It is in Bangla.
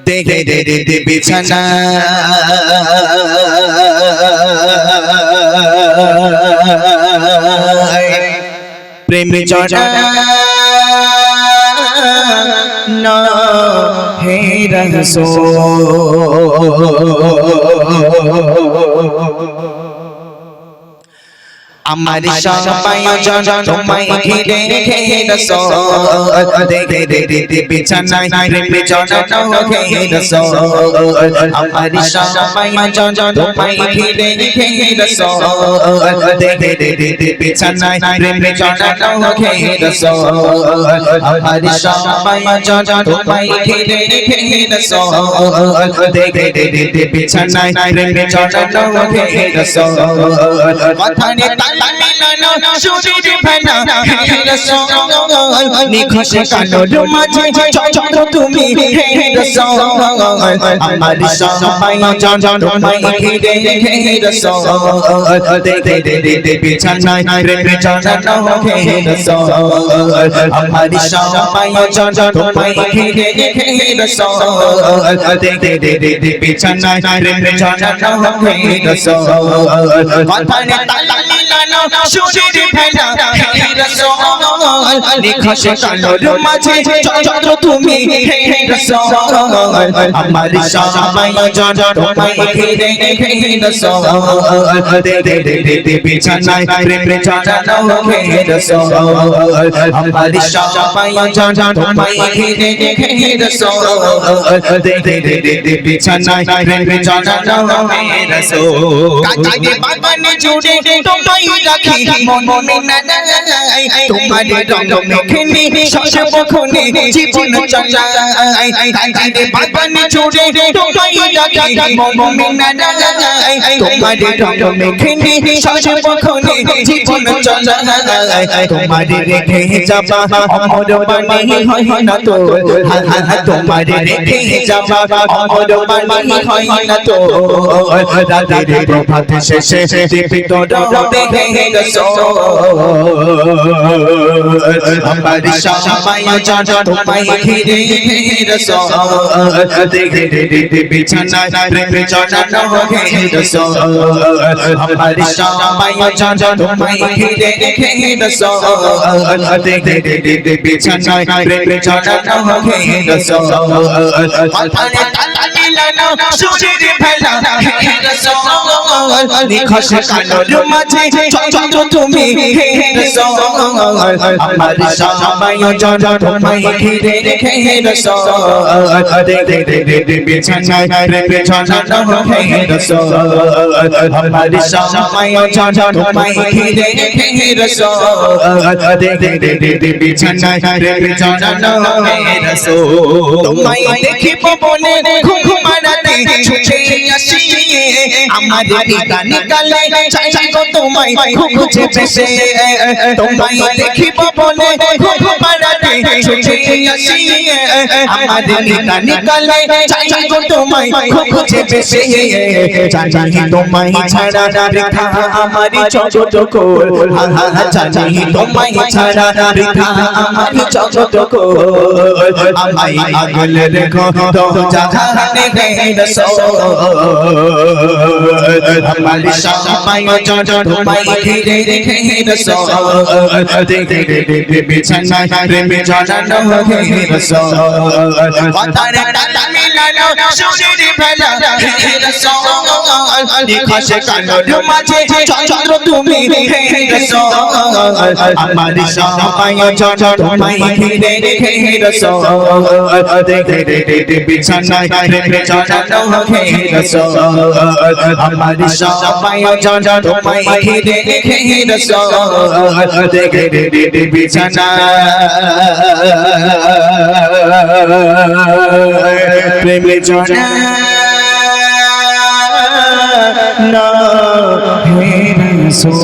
দেখে দে বিছানা প্রেম চড়া না হে আমার সবাই জন তোমায় ঘিরে রেখে রাসূল দেখে দে বিছানায় প্রেম জড়ানো হে রাসূল আমার সবাই জন তোমায় ঘিরে রেখে রাসূল দেখে দে বিছানায় প্রেম জড়ানো হে রাসূল আমার সবাই জন তোমায় ঘিরে রেখে রাসূল দেখে দে বিছানায় প্রেম জড়ানো হে রাসূল কথানে মিলানো সুরির ভেনা হে রাসূল নিখোশ কালোর মাঝে চঞ্চল তুমি হে রাসূল আমার সবাই জন তোমায় ঘিরে হে রাসূল দেখে দে বিছানায় প্রেম জড়ানো হে রাসূল আমার সবাই জন তোমায় ঘিরে হে রাসূল দেখে দে বিছানায় প্রেম জড়ানো হে রাসূল কথানে মিলানো সুরির ভেনা হে রাসূল নিখোশ কালোর মাঝে চঞ্চল তুমি হে রাসূল আমার সবাই জন তোমায় ঘিরে হে রাসূল দেখে দে বিছানায় প্রেম জড়ানো হে রাসূল আমার সবাই জন তোমায় ঘিরে হে রাসূল দেখে দে বিছানায় প্রেম জড়ানো হে রাসূল কাজে বাগানে জুড়ে তোমায় রাখি মন মিনানাই তোমার রং মেখে সর্বক্ষণে জীবন চলায় কাজে বাগানে জুড়ে তোমায় রাখি মন মিনানাই তোমার রং মেখে সর্বক্ষণে জীবন চলায় তোমার রেখে যাবা অমর বাণী হয় না তো তোমার রেখে যাবা অমর বাণী হয় না তো রাতের প্রভাত শেষে দীপিত রবে হে রাসূল আমার সবাই জন তোমায় ঘিরে হে রাসূল দেখে দে বিছানায় প্রেম জড়ানো হে রাসূল আমার সবাই জন তোমায় ঘিরে হে রাসূল দেখে দে বিছানায় প্রেম জড়ানো হে রাসূল কথানে মিলানো সুরির ভেনা হে রাসূল নিখোশ কালোর মাঝে চঞ্চল তুমি হে রাসূল আমার সবাই জন তোমায় ঘিরে হে রাসূল দেখে দে বিছানায় প্রেম জড়ানো হে রাসূল আমার সবাই জন তোমায় ঘিরে হে রাসূল দেখে দে বিছানায় প্রেম জড়ানো হে রাসূল তোমায় দেখিব বনে ঘুমারাতে ছুটে আসি আমার পিতা নিকালে চাই গো তোমায় খুঁজে পেছে তোমায় দেখিব বনে ঘুমারাতে ছুটে আসি আমার পিতা নিকালে চাই গো তোমায় খুঁজে পেছে জানি তোমায় ছাড়া রেখা আমার জগৎ কোল জানি তোমায় ছাড়া রেখা আমার জগৎ কোল আমায় আগলে রেখো তো জাহানে হে রাসূল আমার সবাই জন তোমায় ঘিরে হে রাসূল দেখে দে বিছানায় প্রেম জড়ানো হে রাসূল কথানে মিলানো সুরির ভেনা হে রাসূল নিখোশ কালোর মাঝে চঞ্চল তুমি হে রাসূল আমার সবাই জন তোমায় ঘিরে হে রাসূল দেখে দে বিছানায় প্রেম জড়ানো হে রাসূল আমার সবাই জন তোমায় ঘিরে হে রাসূল দেখে দে বিছানায় প্রেম জড়ানো হে রাসূল